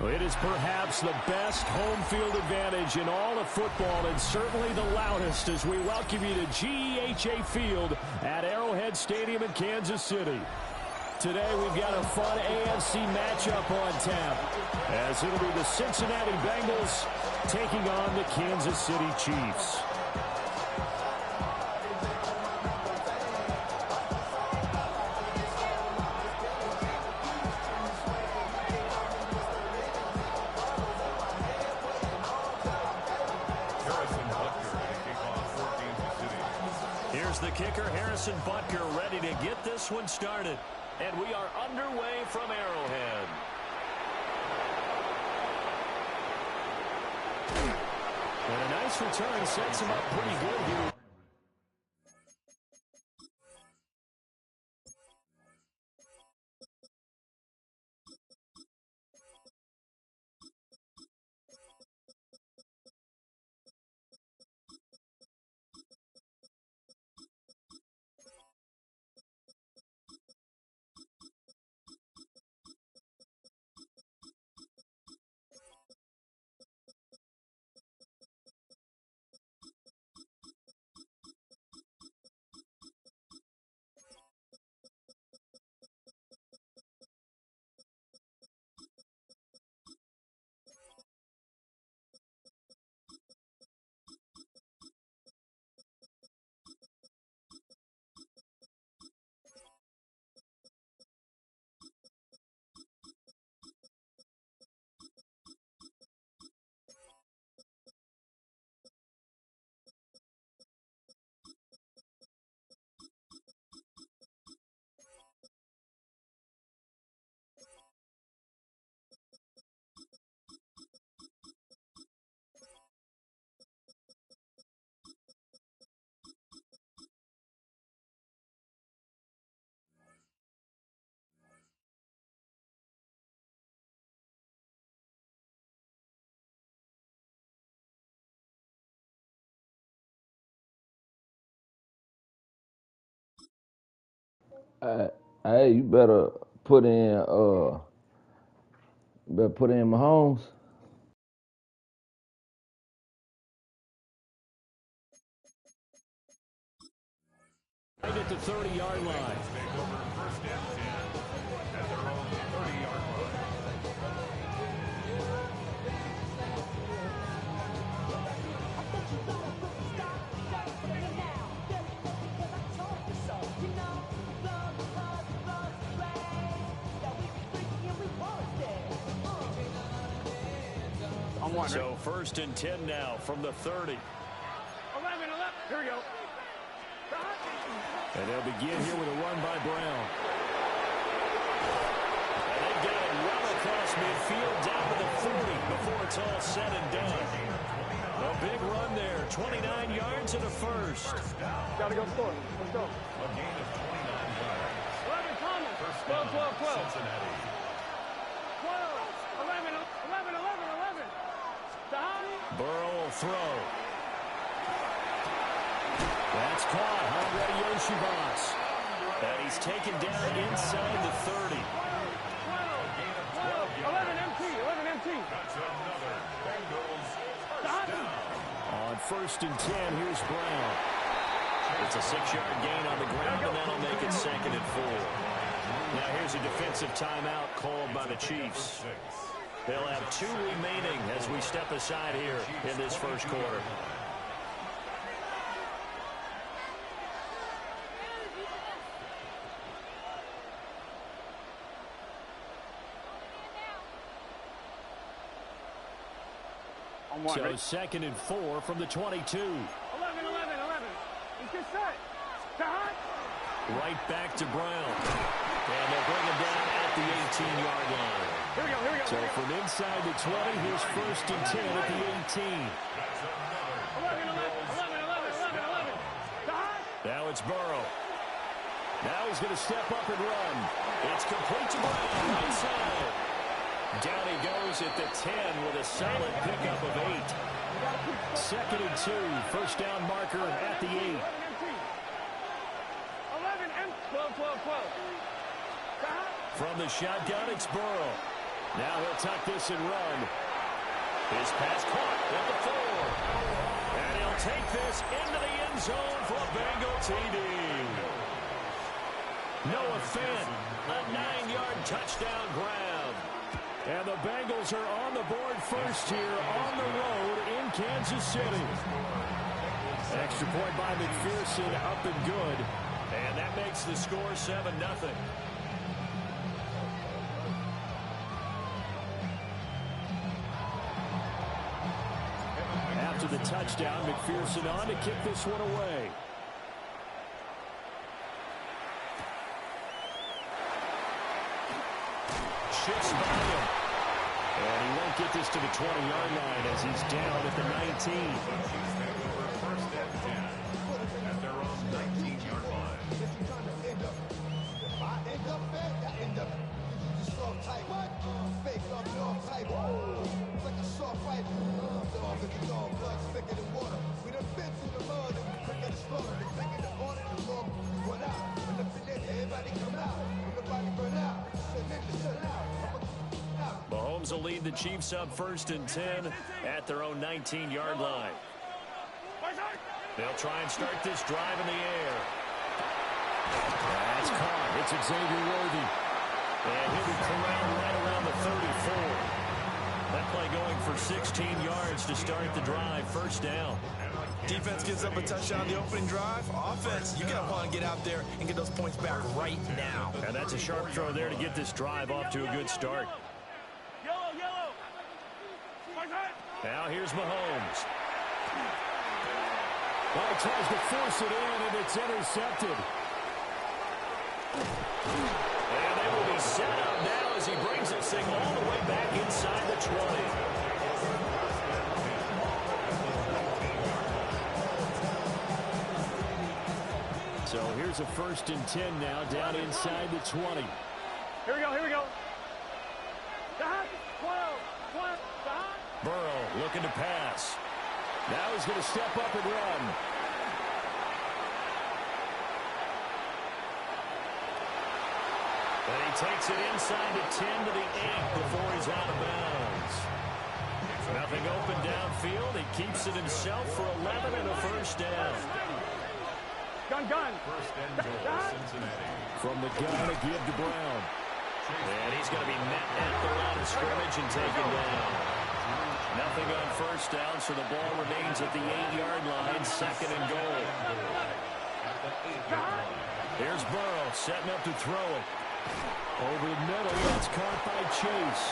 It is perhaps the best home field advantage in all of football, and certainly the loudest, as we welcome you to GEHA Field at Arrowhead Stadium in Kansas City. Today we've got a fun AFC matchup on tap, as it'll be the Cincinnati Bengals taking on the Kansas City Chiefs. The kicker, Harrison Butker, ready to get this one started. And we are underway from Arrowhead. And a nice return sets him up pretty good here. Hey, you better put in Mahomes. Right at the 30-yard line. So 1st and 10 now from the 30. 11, here we go. And they'll begin here with a run by Brown. And they get it well across midfield down to the 40 before it's all said and done. A big run there, 29 yards and a first. Gotta go score. Let's go. A gain of 29 yards. 11 Thomas. 12, 12, 12. Cincinnati. 12, 11, 11, 11, 11. Burrow will throw. That's caught. Andre Yoshibas. And he's taken down inside the 30. 11 MT. 11 MT. That's another Bengals first down. On 1st and 10, here's Brown. It's a 6-yard gain on the ground, and that'll make it 2nd and 4. Now here's a defensive timeout called by the Chiefs. They'll have 2 remaining as we step aside here in this first quarter. So 2nd and 4 from the 22. 11, 11, 11. He's just set. Right back to Brown. And they'll bring him down at the 18-yard line. Here we go. So from inside the 20, here's 1st and 10 at the 18. 11, 11, 11, 11, 11, 11. Now it's Burrow. Now he's going to step up and run. It's complete to Brown, right side. Down he goes at the 10 with a solid pickup of 8. 2nd and 2, first down marker at the 8. 11 and 12, 12, 12. From the shotgun, it's Burrow. Now he'll tuck this and run. His pass caught at the 4. And he'll take this into the end zone for a Bengal TD. Noah Fant, a 9-yard touchdown grab. And the Bengals are on the board first here on the road in Kansas City. Extra point by McPherson, up and good. And that makes the score 7-0. After the touchdown, McPherson on to kick this one away. Shifts by him. And he won't get this to the 20-yard line as he's down at the 19. First and 10 at their own 19-yard line. Mahomes will lead the Chiefs up 1st and 10 at their own 19-yard line. They'll try and start this drive in the air. That's caught. It's Xavier Worthy. And he'll be corralled right around the 34. That play going for 16 yards to start the drive. First down. Defense gives up a touchdown on the opening drive. Offense, you got to want to get out there and get those points back right now. And that's a sharp throw there to get this drive off to a good start. Yellow, yellow. Now here's Mahomes. Well, he tries to force it in, and it's intercepted. And they will be set up now as he brings this thing all the way back inside the 20. So here's a 1st and 10 now down inside the 20. Here we go, here we go. 12, 12, Burrow looking to pass. Now he's going to step up and run. And he takes it inside the 10 to the 8 before he's out of bounds. Nothing open downfield. He keeps it himself for 11 and a first down. Gun. First and goal, Cincinnati. From the gun to give to Brown. And he's going to be met at the line of scrimmage and taken down. Nothing on first down, so the ball remains at the 8-yard line, 2nd and goal. Here's Burrow setting up to throw it. Over the middle, it's caught by Chase.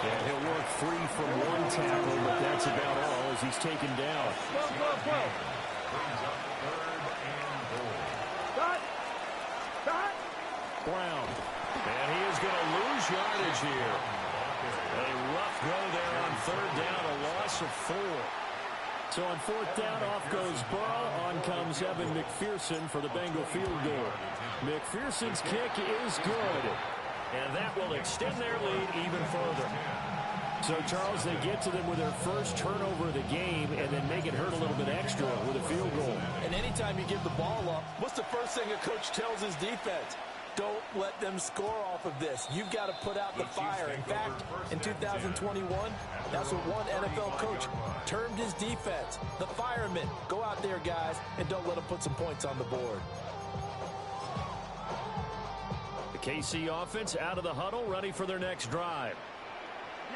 And he'll work free from one tackle, but that's about all as he's taken down. 12, 12, 12. Brings up 3rd and goal. Brown. And he is going to lose yardage here. A rough go there on 3rd down, a loss of 4. So on 4th down, off goes Burrow. On comes Evan McPherson for the Bengal field goal. McPherson's kick is good. And that will extend their lead even further. So, Charles, they get to them with their first turnover of the game and then make it hurt a little bit extra with a field goal. And anytime you give the ball up, what's the first thing a coach tells his defense? Don't let them score off of this. You've got to put out the fire. In fact, in 2021, that's what one NFL coach termed his defense. The firemen. Go out there, guys, and don't let them put some points on the board. The KC offense out of the huddle, ready for their next drive.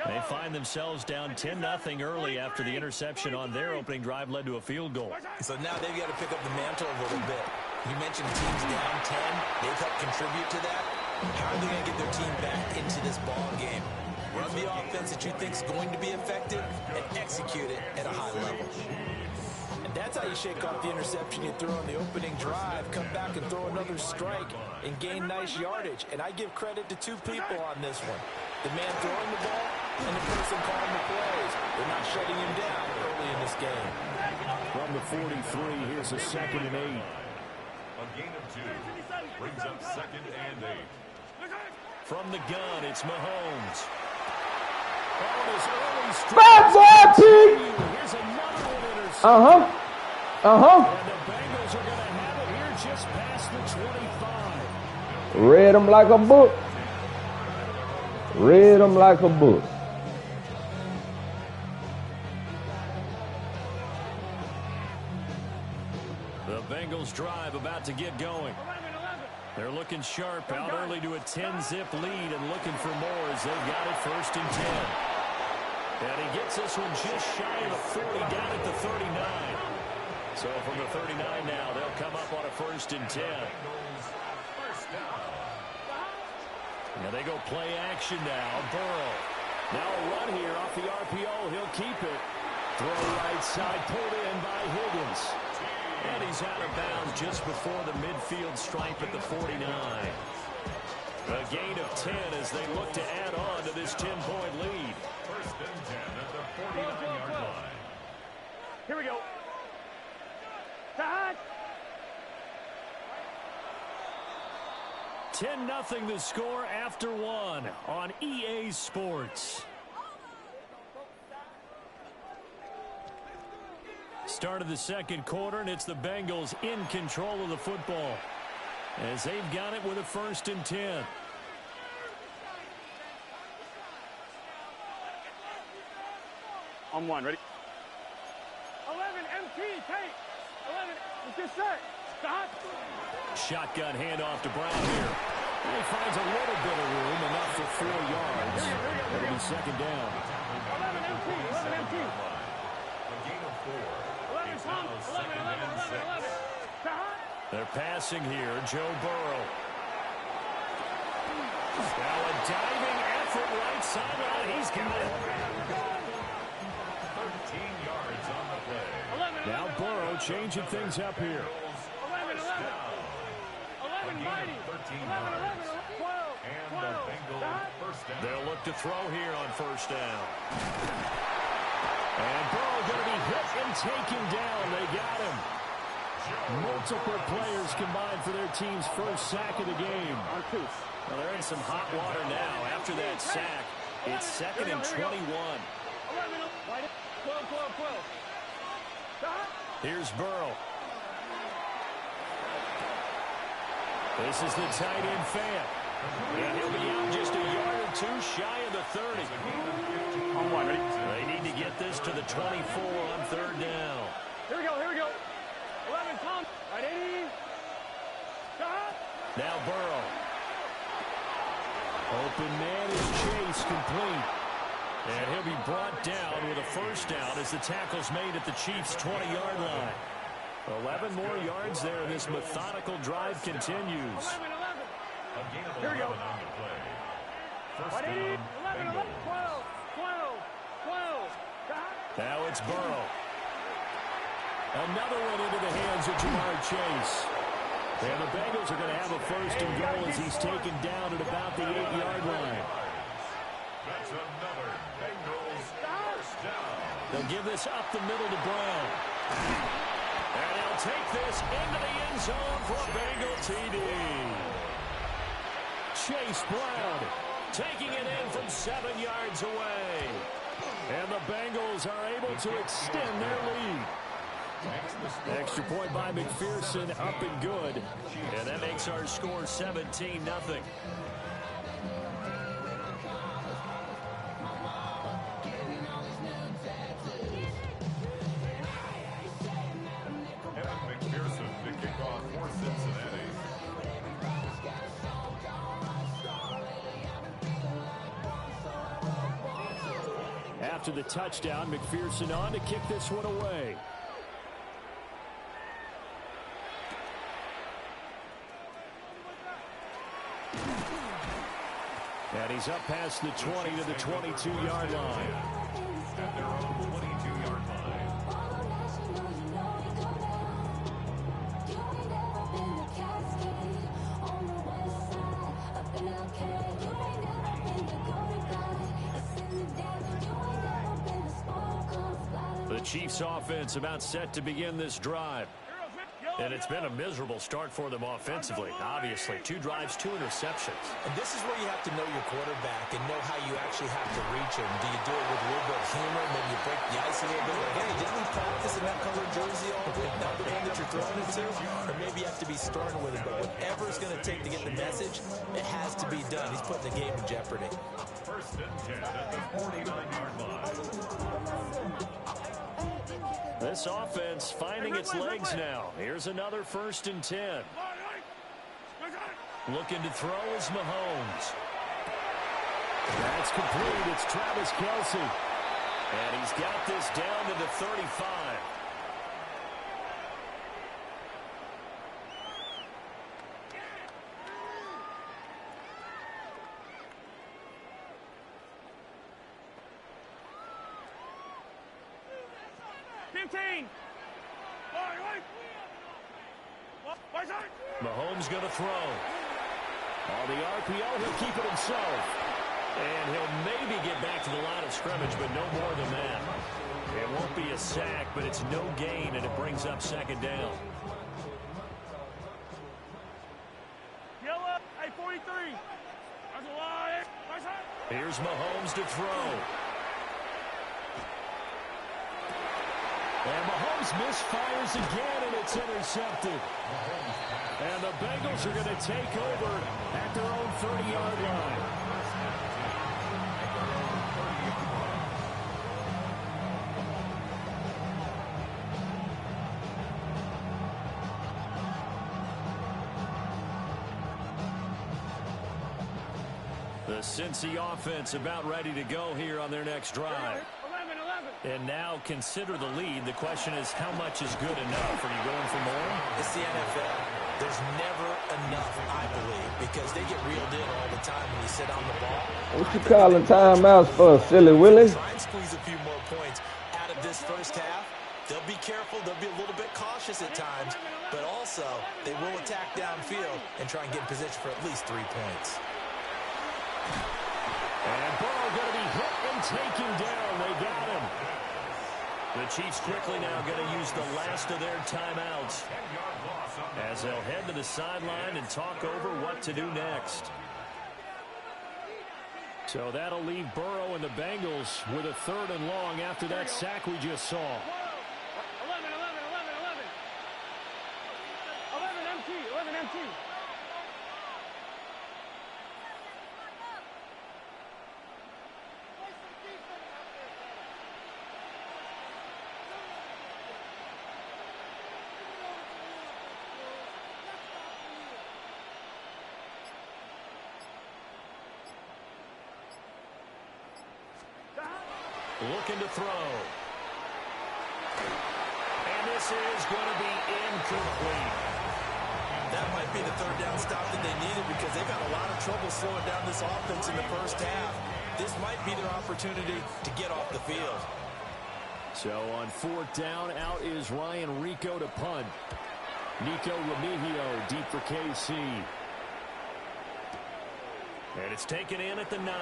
They find themselves down 10-0 early after the interception on their opening drive led to a field goal. So now they've got to pick up the mantle a little bit. You mentioned teams down 10. They've helped contribute to that. How are they going to get their team back into this ball game? Run the offense that you think is going to be effective and execute it at a high level. And that's how you shake off the interception you throw on the opening drive, come back and throw another strike and gain nice yardage. And I give credit to two people on this one. The man throwing the ball and the person calling the plays. They're not shutting him down early in this game. From the 43, here's a 2nd and 8. A gain of 2. Brings up 2nd and 8. From the gun, it's Mahomes. Oh, his early Bad boy, Pete! Here's another one intercepted. Uh-huh. Uh-huh. And the Bengals are going to have it here just past the 25. Read them like a book. Read them like a book. The Bengals drive about to get going. They're looking sharp, out early to a 10-zip lead and looking for more as they've got it 1st and 10. And he gets this one just shy of the 40, down at the 39. So from the 39 now, they'll come up on a 1st and 10. Now they go play action now. Burrow. Now a run here off the RPO. He'll keep it. Throw right side, pulled in by Higgins. And he's out of bounds just before the midfield stripe at the 49. A gain of 10 as they look to add on to this 10-point lead. 1st and 10 at the 49-yard line. Here we go. Back. 10-0 the score after 1 on EA Sports. Start of the 2nd quarter, and it's the Bengals in control of the football as they've got it with a 1st and 10. On 1, ready? 11, MT, take. 11, let's get set. Stop. Shotgun handoff to Brown here. And he finds a little bit of room, enough for 4 yards. It'll be 2nd down. 11, MT, 11, MT. A gain of 4. 11, Tom, 11, 11, 11, 11. Stop. They're passing here, Joe Burrow. Now a diving effort right sideline. He's got it. 13 yards on the play. 11, Now Burrow changing things up here. 11, 11. 11, mighty. 13 11, 11, 12, And 12. the Bengals Stop. 1st down. They'll look to throw here on 1st down. And Burrow going to be hit and taken down. They got him. Multiple players combined for their team's 1st sack of the game. On 2. Well, they're in some hot water now. After that sack, it's 2nd and 21. 11, right. 12, 12, 12. Stop. Here's Burrow. This is the tight end fan. And he'll be out just a yard or 2 shy of the 30. On 1, ready? They need to get this to the 24 on 3rd down. Here we go, here we go. 11, Tom. Right, 80. Stop. Now Burrow. Open man is Chase, complete. And he'll be brought down with a 1st down as the tackle's made at the Chiefs' 20-yard line. 11 more yards there, and this methodical drive continues. 11, 11. A gain of 11 Here we go. on the play. 1st Right, 80. down, 11, 11, Bengals. 12, 12, 12. Stop. Now it's Burrow. Another one into the hands of Jamar Chase. And the Bengals are going to have a 1st and goal as he's taken down at about the 8-yard line. That's another Bengals 1st down. They'll give this up the middle to Brown. And he'll take this into the end zone for a Bengal TD. Chase Brown taking it in from 7 yards away. And the Bengals are able to extend their lead. Extra point by McPherson, up and good. And that makes our score 17-0. Evan McPherson to kick off for Cincinnati. After the touchdown, McPherson on to kick this one away. And he's up past the 20 to the 22-yard line. At their own 22-yard line. The Chiefs offense about set to begin this drive. Girls, go. And it's been a miserable start for them offensively. Obviously, 2 drives, 2 interceptions. And this is where you have to know your quarterback and know how you actually have to reach him. Do you do it with a little bit of humor? Maybe you break the ice a little bit. Like, hey, didn't we practice in that colored jersey all week? Not the one that you're throwing it to? Or maybe you have to be stern with him. But whatever it's going to take to get the message, it has to be done. He's putting the game in jeopardy. First and 10 at the 49-yard line. This offense finding its legs now. Here's another 1st and 10. Looking to throw is Mahomes. That's complete. It's Travis Kelce. And he's got this down to the 35. Mahomes going to throw. On the RPO, he'll keep it himself. And he'll maybe get back to the line of scrimmage, but no more than that. It won't be a sack, but it's no gain, and it brings up 2nd down. Yellow, 43. That's a lot. Here's Mahomes to throw. And Mahomes misfires again, and it's intercepted. And the Bengals are going to take over at their own 30-yard line. The Cincy offense about ready to go here on their next drive. 11. And now consider the lead. The question is, how much is good enough? Are you going for more? It's the NFL. There's never enough, I believe, because they get reeled in all the time when you sit on the ball. What you calling timeouts for, Silly Willie? Try and squeeze a few more points out of this first half. They'll be careful. They'll be a little bit cautious at times, but also they will attack downfield and try and get in position for at least 3 points. And Burrow going to be hit and taken down. They got him. The Chiefs quickly now going to use the last of their timeouts as they'll head to the sideline and talk over what to do next. So that'll leave Burrow and the Bengals with a 3rd and long after that sack we just saw. 11 empty. Looking to throw. And this is going to be incomplete. That might be the 3rd down stop that they needed because they've got a lot of trouble slowing down this offense in the first half. This might be their opportunity to get off the field. So on 4th down, out is Ryan Rico to punt. Nico Remigio deep for KC. And it's taken in at the 9.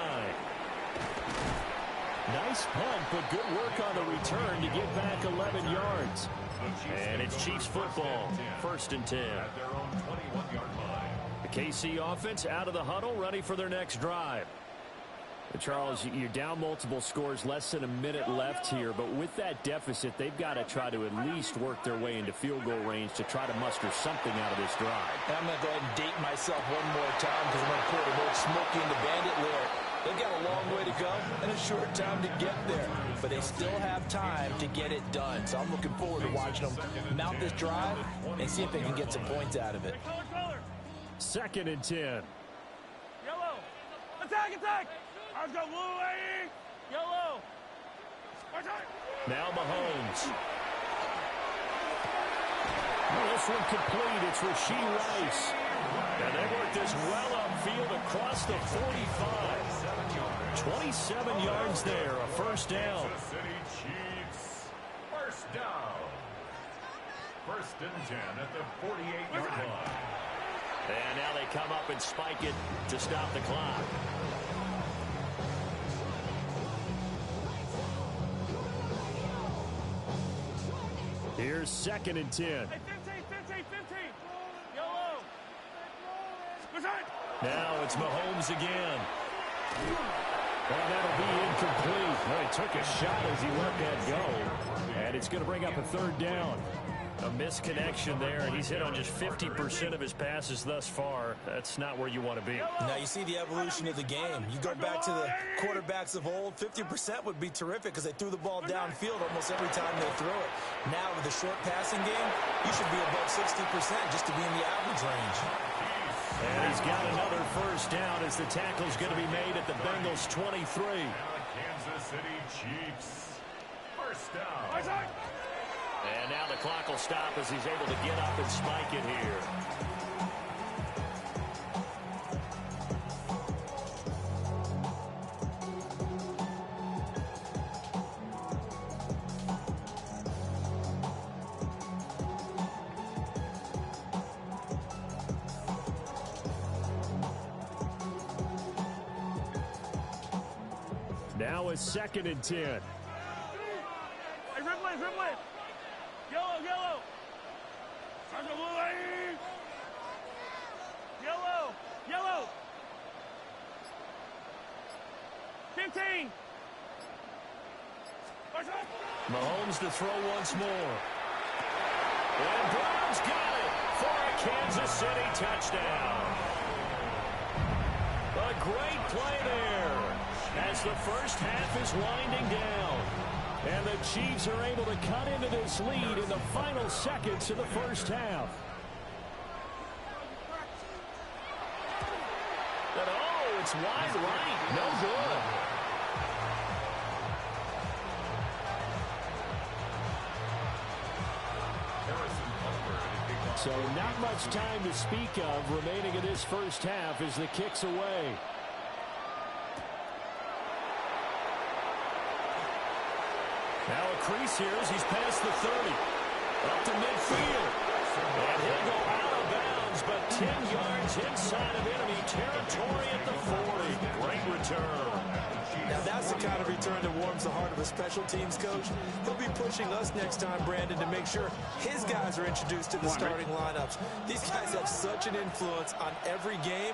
Nice punt, but good work on the return to get back 11 yards. And it's Chiefs football, 1st and 10. At their own 21-yard line. The KC offense out of the huddle, ready for their next drive. Charles, you're down multiple scores, less than a minute left here, but with that deficit, they've got to try to at least work their way into field goal range to try to muster something out of this drive. I'm going to go ahead and date myself one more time because I'm going to quote an old Smokey and the Bandit lyric. They've got a long way to go and a short time to get there, but they still have time to get it done. So I'm looking forward to watching them mount this drive and see if they can get some points out of it. 2nd and 10. Yellow. Attack. Let's go, blue, A. Yellow. Now Mahomes. This one complete. It's Rashee Rice. And they work this well upfield across the 45. 27 yards there, a 1st down. Kansas City Chiefs, 1st down. 1st and 10 at the 48-yard line. And now they come up and spike it to stop the clock. Here's 2nd and 10. Hey, 15. it's Mahomes again. Well, that'll be incomplete. Well, he took a shot as he let that go. And it's going to bring up a third down. A misconnection there. He's hit on just 50% of his passes thus far. That's not where you want to be. Now you see the evolution of the game. You go back to the quarterbacks of old, 50% would be terrific because they threw the ball downfield almost every time they threw it. Now with the short passing game, you should be above 60% just to be in the average range. And he's got another first down as the tackle's going to be made at the Bengals 23. Kansas City Chiefs. First down. And now the clock will stop as he's able to get up and spike it here. Now it's 2nd and 10. Hey, Ripley, Ripley. Yellow, yellow. Yellow, yellow. 15. Mahomes to throw once more. And Brown's got it for a Kansas City touchdown. A great play there as the first half is winding down. And the Chiefs are able to cut into this lead in the final seconds of the first half. But oh, it's wide right. No good. So not much time to speak of remaining in this first half as the kick's away. Now a crease here as he's past the 30. Up to midfield. And he'll go out of bounds, but 10 yards inside of enemy territory at the 40. Great return. Now that's the kind of return that warms the heart of a special teams coach. He'll be pushing us next time, Brandon, to make sure his guys are introduced to the starting lineups. These guys have such an influence on every game.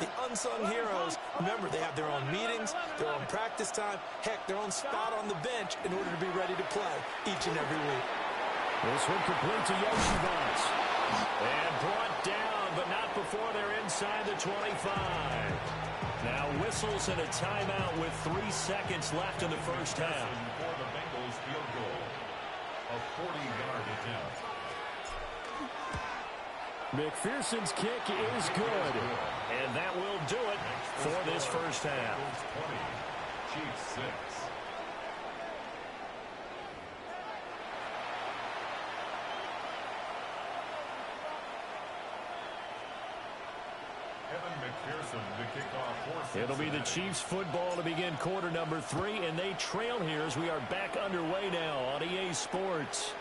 The unsung heroes, remember, they have their own meetings, their own practice time, heck, their own spot on the bench in order to be ready to play each and every week. This one complete to Yoshibas. And brought down, but not before they're inside the 25. Now whistles and a timeout with 3 seconds left in the first half. For the Bengals field goal. A 40-yard attempt. McPherson's kick is good. And that will do it for this first half. 20, Chiefs 6. Evan McPherson to kick off for It'll be the Chiefs football to begin quarter number 3, and they trail here as we are back underway now on EA Sports.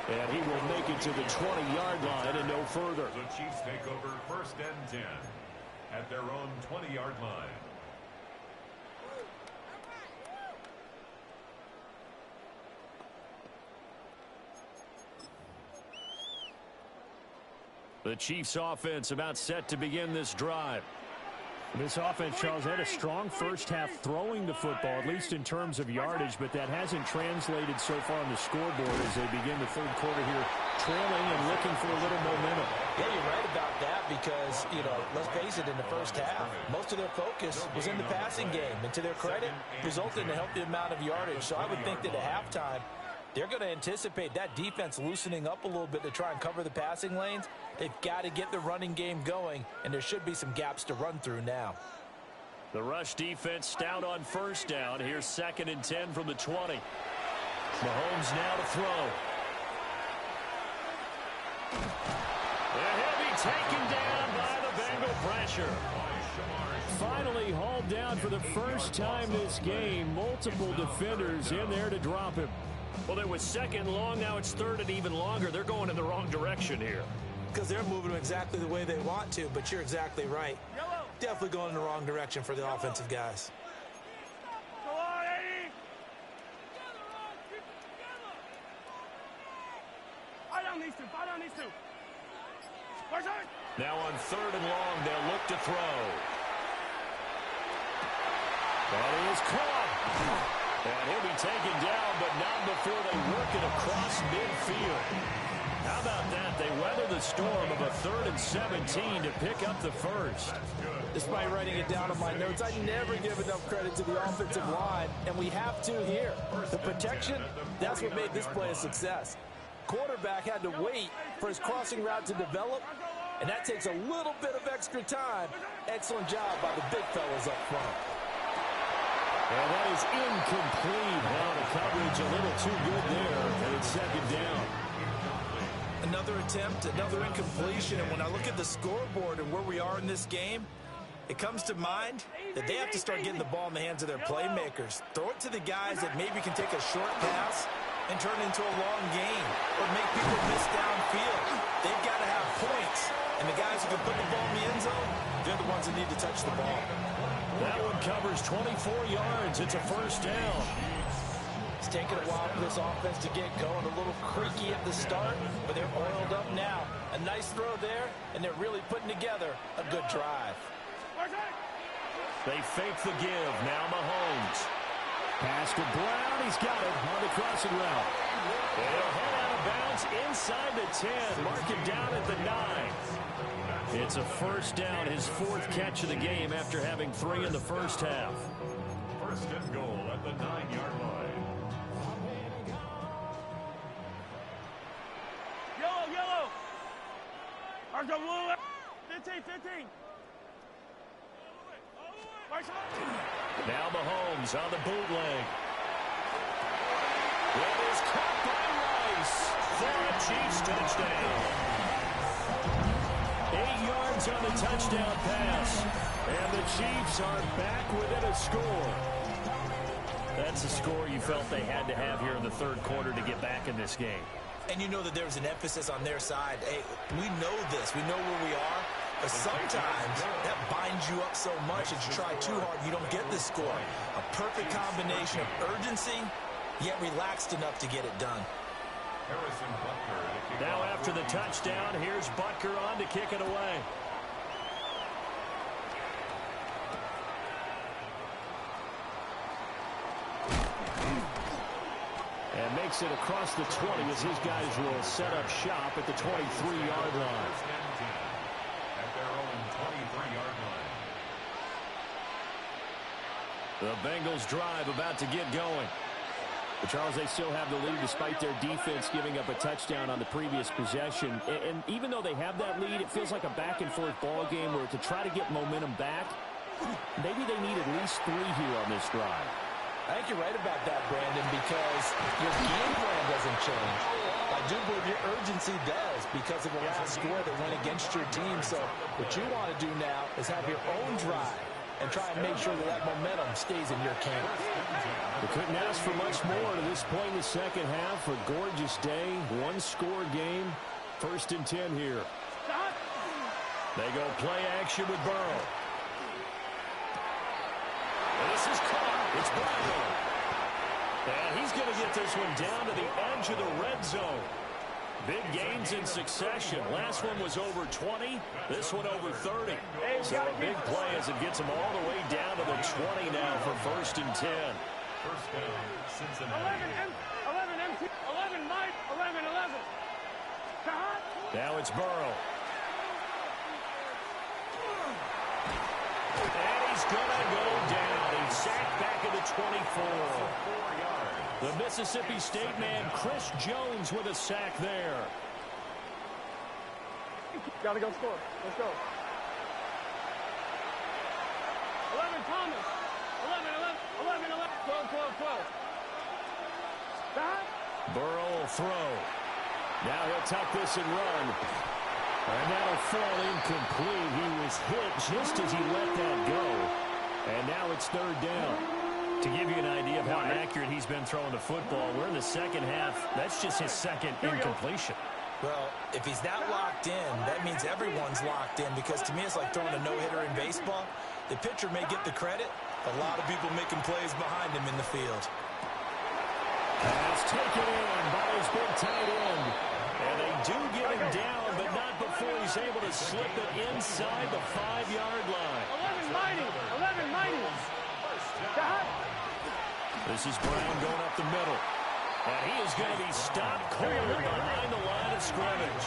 And he will make it to the 20-yard line and no further. The Chiefs take over 1st and 10 at their own 20-yard line. The Chiefs offense about set to begin this drive. This offense, Charles, had a strong first half throwing the football, at least in terms of yardage, but that hasn't translated so far on the scoreboard as they begin the third quarter here, trailing and looking for a little momentum. Yeah, you're right about that because, let's face it, in the first half, most of their focus was in the passing game. And to their credit, resulted in a healthy amount of yardage. So I would think that at halftime, they're going to anticipate that defense loosening up a little bit to try and cover the passing lanes. They've got to get the running game going, and there should be some gaps to run through now. The rush defense stout on first down. Here's 2nd and 10 from the 20. Mahomes now to throw. And he'll be taken down by the Bengal pressure. Finally hauled down for the first time this game. Multiple defenders in there to drop him. Well, it was 2nd long. Now it's 3rd and even longer. They're going in the wrong direction here. Because they're moving exactly the way they want to, but you're exactly right. Definitely going in the wrong direction for the offensive guys. Go on, Eddie. Fight down these two. Fight down these two. Now on 3rd and long, they'll look to throw. That is caught. And he'll be taken down, but not before they work it across midfield. How about that? They weather the storm of a 3rd and 17 to pick up the first. Despite writing it down on my notes, I never give enough credit to the offensive line, and we have to here. The protection, that's what made this play a success. Quarterback had to wait for his crossing route to develop, and that takes a little bit of extra time. Excellent job by the big fellas up front. And that is incomplete. Now the coverage a little too good there, and it's 2nd down. Another attempt, another incompletion, and when I look at the scoreboard and where we are in this game, it comes to mind that they have to start getting the ball in the hands of their playmakers. Throw it to the guys that maybe can take a short pass and turn it into a long gain or make people miss downfield. They've got to have points, and the guys who can put the ball in the end zone, they're the ones that need to touch the ball. That one covers 24 yards. It's a 1st down. It's taken a while for this offense to get going. A little creaky at the start, but they're oiled up now. A nice throw there, and they're really putting together a good drive. They fake the give. Now Mahomes. Pass to Brown. He's got it on the crossing route. They'll head out of bounds inside the 10. Mark him down at the 9. It's a 1st down, his 4th catch of the game after having 3 in the first half. 1st and goal at the 9-yard line. Yellow. Arco blue. 15. Now Mahomes on the bootleg. It is caught by Rice for a Chiefs touchdown. 8 yards on the touchdown pass. And the Chiefs are back within a score. That's a score you felt they had to have here in the 3rd quarter to get back in this game. And you know that there was an emphasis on their side. Hey, we know this. We know where we are. But sometimes that binds you up so much that you try too hard, you don't get the score. A perfect combination of urgency, yet relaxed enough to get it done. Harrison Butker. Now after the touchdown, here's Butker on to kick it away. And makes it across the 20 as his guys will set up shop at the 23-yard line. At their own 23-yard line. The Bengals drive about to get going. But Charles, they still have the lead despite their defense giving up a touchdown on the previous possession. And even though they have that lead, it feels like a back-and-forth ball game where to try to get momentum back, maybe they need at least 3 here on this drive. I think you're right about that, Brandon, because your game plan doesn't change. I do believe your urgency does because of the last score that went against your team. So what you want to do now is have your own drive and try and make sure that that momentum stays in your camp. They couldn't ask for much more to this point in the second half. A gorgeous day, 1-score game, 1st and 10 here. They go play action with Burrow. This is caught. It's Brown. And he's going to get this one down to the edge of the red zone. Big gains in succession. Last one was over 20. This one over 30. So a big play as it gets them all the way down to the 20 now for 1st and 10. 1st down, Cincinnati. 11 Mike, 11. Now it's Burrow. And he's going to go down. He's sacked back at the 24. The Mississippi State man, Chris Jones, with a sack there. Gotta go score. Let's go. 11 Thomas. 11. 12. Burrow will throw. Now he'll tuck this and run. And that'll fall incomplete. He was hit just as he let that go. And now it's 3rd down. To give you an idea of how accurate he's been throwing the football, we're in the second half. That's just his 2nd incompletion. Well, if he's that locked in, that means everyone's locked in because to me it's like throwing a no-hitter in baseball. The pitcher may get the credit, a lot of people making plays behind him in the field. Pass taken in by his big tight end. And they do get him down, but not before he's able to slip it inside the 5-yard line. 11 mighty. This is Brown going up the middle. And he is going to be stopped cold behind the line of scrimmage.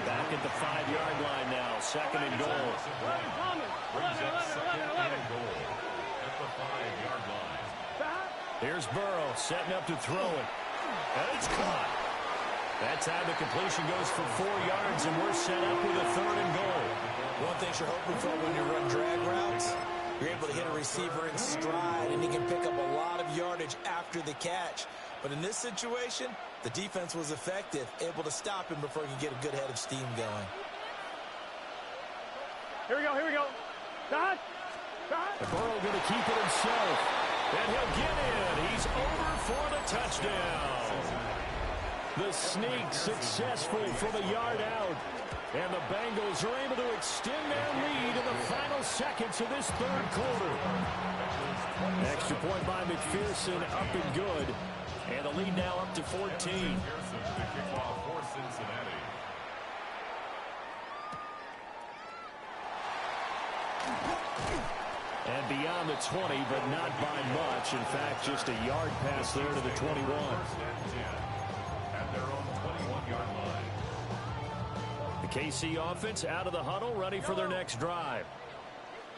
Back at the 5-yard line now, 2nd and goal. 11. Goal at the 5-yard line. Here's Burrow setting up to throw it. And it's caught. That time the completion goes for 4 yards, and we're set up with a 3rd and goal. One thing you're hoping for when you run drag routes, you're able to hit a receiver in stride, and he can pick up a lot of yardage after the catch. But in this situation, the defense was effective, able to stop him before he could get a good head of steam going. Here we go. Dot. Burrow going to keep it himself. And he'll get in. He's over for the touchdown. The sneak successful from a yard out. And the Bengals are able to extend their lead in the final seconds of this 3rd quarter. Extra point by McPherson, up and good. And the lead now up to 14. Pearson to kick off for Cincinnati. And beyond the 20, but not by much. In fact, just a yard pass there to the 21. 1st and 10 at their own 21-yard line. The KC offense out of the huddle, ready for their next drive.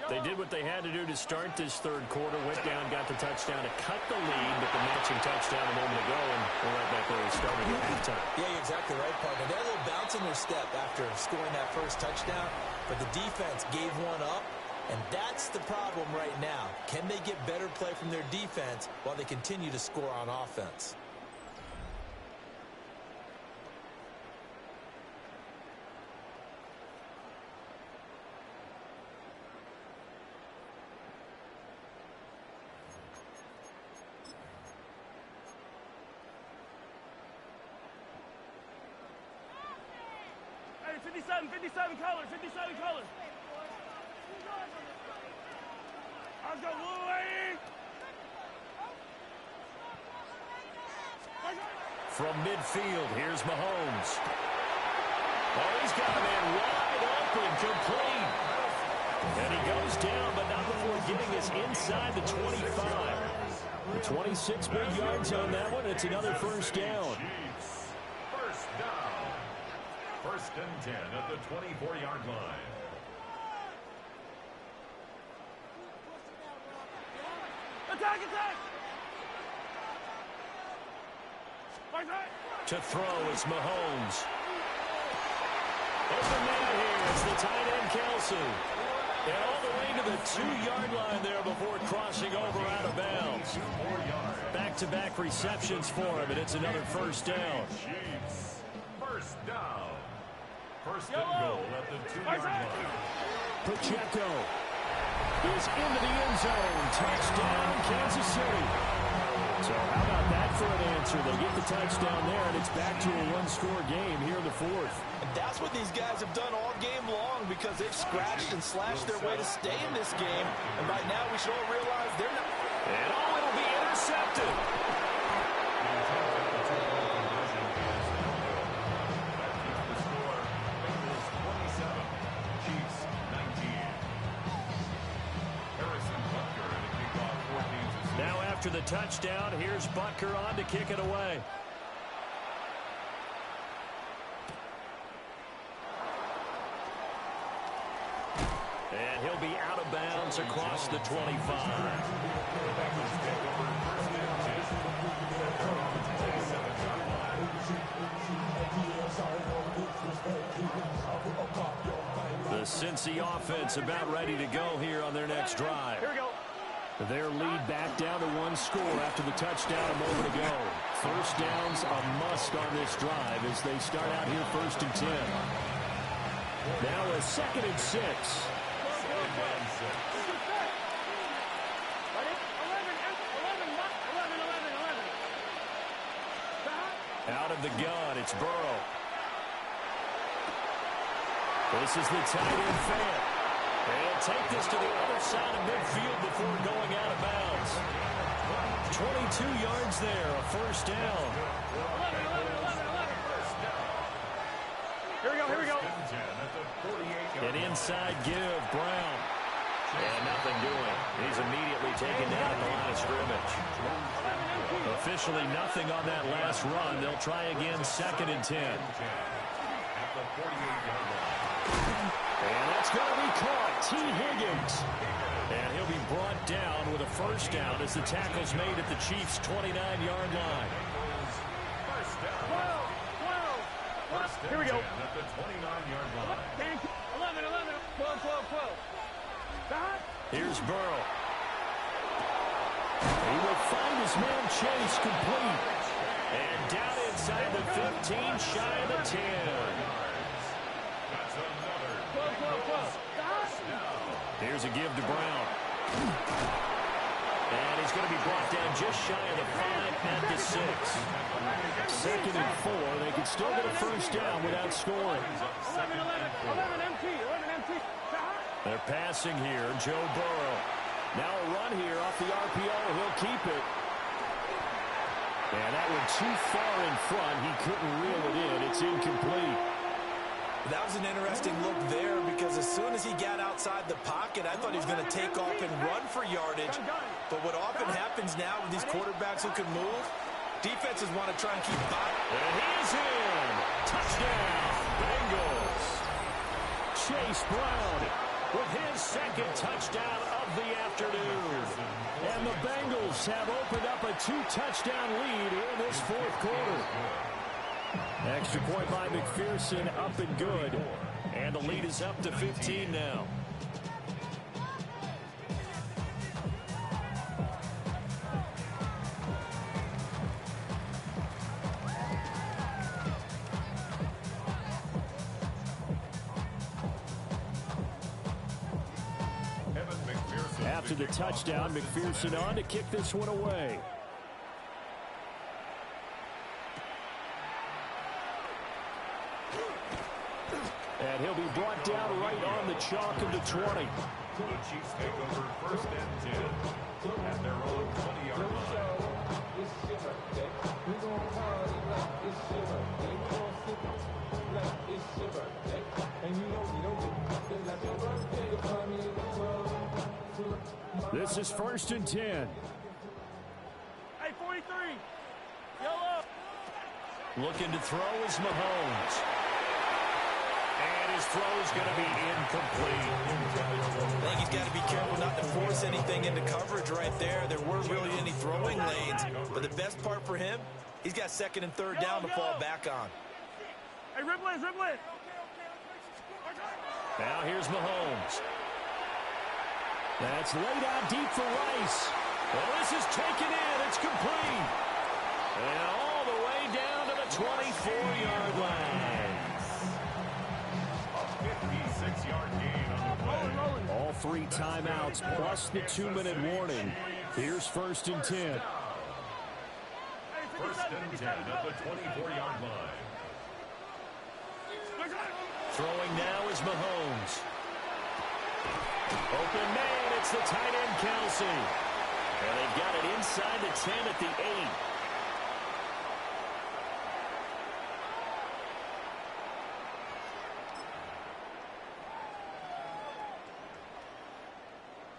They did what they had to do to start this 3rd quarter. Went down, got the touchdown to cut the lead, but the matching touchdown a moment ago, and we're right back where we started at halftime. Yeah, you're exactly right, partner. They had a little bounce in their step after scoring that first touchdown, but the defense gave one up, and that's the problem right now. Can they get better play from their defense while they continue to score on offense? Hey, 57 colors. Let's go, Louie. From midfield, here's Mahomes. Oh, he's got a man wide open, complete. And he goes down, but not before getting us inside the 25. The 26 big yards on that one. It's another 1st down. Chiefs. 1st down. 1st and 10 at the 24-yard line. Attack! To throw is Mahomes. Open man here is the tight end, Kelce. And all the way to the 2-yard line there before crossing over out of bounds. Back-to-back receptions for him, and it's another 1st down. Chiefs. 1st down. 1st and goal at the 2-yard line. Pacheco is into the end zone. Touchdown, Kansas City. So how about that for an answer? They get the touchdown there, and it's back to a 1-score game here in the 4th. And that's what these guys have done all game long because they've scratched and slashed their way to stay in this game. And right now we should all realize they're not. And it'll be intercepted. After the touchdown, here's Butker on to kick it away. And he'll be out of bounds across the 25. The Cincy offense about ready to go here on their next drive. Here we go. Their lead back down to 1 score after the touchdown a moment ago. 1st downs a must on this drive as they start out here 1st and 10. Now a 2nd and 6. Out of the gun, it's Burrow. This is the tight end fan. They'll take this to the other side of midfield before going out of bounds. 22 yards there, a 1st down. inside give. Brown. And nothing doing. He's immediately taken down at the line of scrimmage. Officially nothing on that last run. They'll try again, 2nd and 10. And that's going to be caught. T. Higgins. And he'll be brought down with a first down as the tackle's made at the Chiefs' 29-yard line. Here we go. At the 29-yard line. 11, 12, 12. Here's Burrow. He will find his man Chase complete. And down inside the 15, shy of the 10. That's another 12. Here's a give to Brown. And he's going to be brought down just shy of the 5 at the 6. 2nd and 4. They can still get a first down without scoring. 11 empty. They're passing here. Joe Burrow. Now a run here off the RPO. He'll keep it. And that one too far in front. He couldn't reel it in. It's incomplete. That was an interesting look there because as soon as he got outside the pocket, I thought he was going to take off and run for yardage. But what often happens now with these quarterbacks who can move, defenses want to try and keep by. And he's in. Touchdown, Bengals. Chase Brown with his 2nd touchdown of the afternoon. And the Bengals have opened up a 2-touchdown lead in this 4th quarter. Extra point by McPherson, up and good. And the lead is up to 15 now. After the touchdown, McPherson on to kick this one away. And he'll be brought down right on the chalk of the 20. The Chiefs take over 1st and 10 at their own 20-yard line. This is 1st and 10. Hey, 43. Yellow. Looking to throw is Mahomes. And his throw is going to be incomplete. I think he's got to be careful not to force anything into coverage right there. There weren't really any throwing lanes. But the best part for him, he's got 2nd and 3rd down to fall back on. Hey, Riblet. Now here's Mahomes. That's laid out deep for Rice. Well, this is taken in. It's complete. And all the way down to the 24-yard line. A 56-yard gain on the play. All 3 timeouts plus the 2-minute warning. Here's 1st and 10. 1st and 10 at the 24-yard line. Throwing now is Mahomes. Open man, it's the tight end Kelsey. And they've got it inside the 10 at the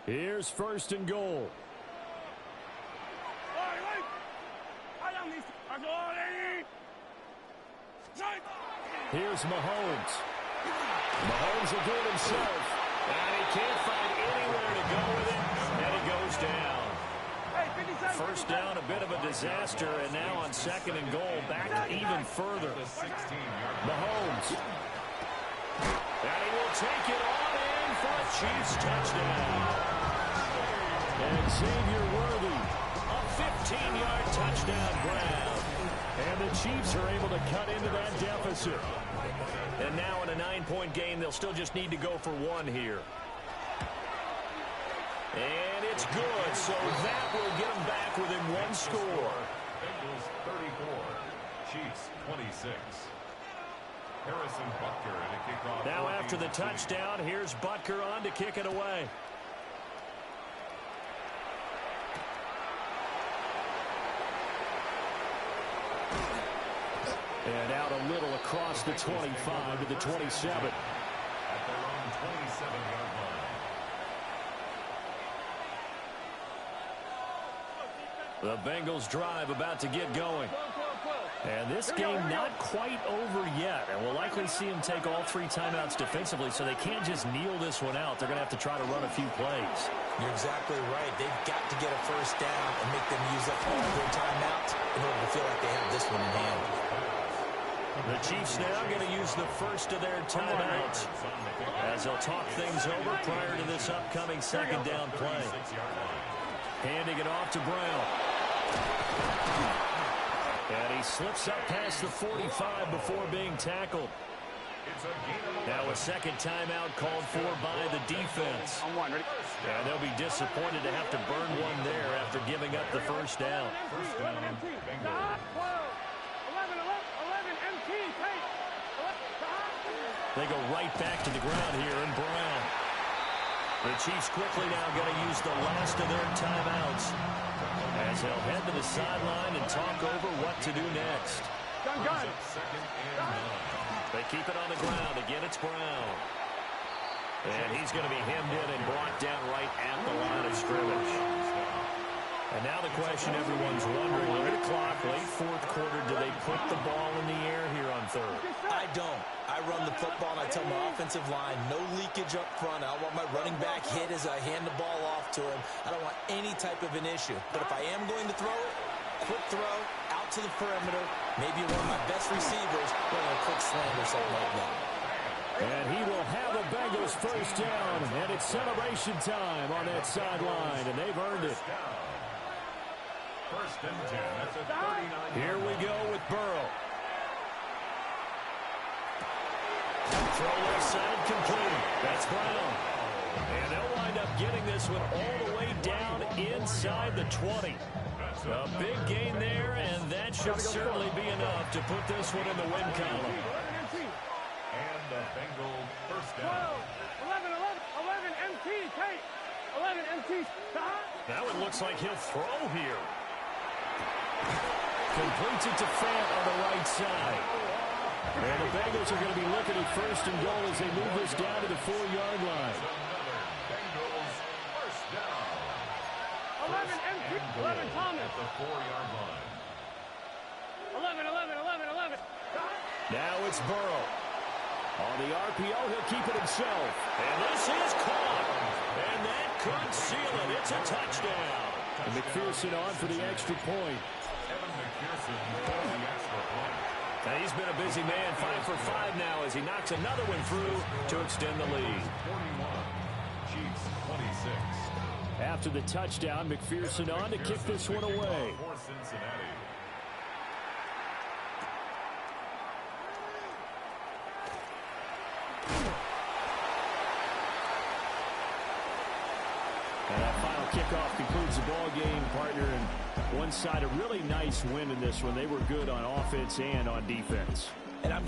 8. Here's 1st and goal. Here's Mahomes. Mahomes will do it himself. And he can't find anywhere to go with it. And it goes down. First down, a bit of a disaster. And now on 2nd and goal, back even further. Mahomes. And he will take it on in for a Chiefs touchdown. And Xavier Worthy, a 15-yard touchdown grab. And the Chiefs are able to cut into that deficit. And now in a 9-point game, they'll still just need to go for 1 here. And it's good, so that will get them back within 1 score. Bengals 34, Chiefs 26. Harrison Butker at a kickoff. Now after the touchdown, here's Butker on to kick it away. And out a little across the 25 to the 27. At their own 27. 27-yard line. The Bengals drive about to get going. And this game not quite over yet. And we'll likely see them take all 3 timeouts defensively, so they can't just kneel this one out. They're going to have to try to run a few plays. You're exactly right. They've got to get a first down and make them use up all their timeouts in order to feel like they have this one in hand. The Chiefs now going to use the first of their timeouts as they'll talk things over prior to this upcoming second down play. Handing it off to Brown. And he slips up past the 45 before being tackled. Now a second timeout called for by the defense. And they'll be disappointed to have to burn one there after giving up the first down. They go right back to the ground here in Brown. The Chiefs quickly now going to use the last of their timeouts as they'll head to the sideline and talk over what to do next. They keep it on the ground. Again, it's Brown. And he's going to be hemmed in and brought down right at the line of scrimmage. And now the question everyone's wondering, we're at a clock, late fourth quarter, do they put the ball in the air here on third? I don't. I run the football, and I tell my offensive line, no leakage up front. I don't want my running back hit as I hand the ball off to him. I don't want any type of an issue. But if I am going to throw it, quick throw, out to the perimeter, maybe one of my best receivers, running a quick slant or something like that. And he will have the Bengals first down, and it's celebration time on that sideline, and they've earned it. First and 10 at the 39. Here we go with Burrow. Throw left side complete. That's Brown. And they'll wind up getting this one all the way down inside the 20. A big gain there, and that should certainly be enough to put this one in the win column. And the Bengals first down. 11 MT, Kate. 11 MT, stop. That one looks like he'll throw here. Completes it to Fant on the right side. And the Bengals are going to be looking at first and goal as they move this down to the 4-yard line. Another Bengals first down. 11 MT, 11 Thomas. At the 4-yard line. 11. Stop. Now it's Burrow. On the RPO, he'll keep it himself. And this is caught. And that could seal it. It's a touchdown. And McPherson on for the extra point. Evan McPherson for the extra point. And he's been a busy man, 5 for 5 now as he knocks another one through to extend the lead. 41, Chiefs 26. After the touchdown, McPherson on to kick this one away. For Cincinnati. And that final kickoff concludes the ball game, partner. And one side, a really nice win in this one. They were good on offense and on defense. And I'm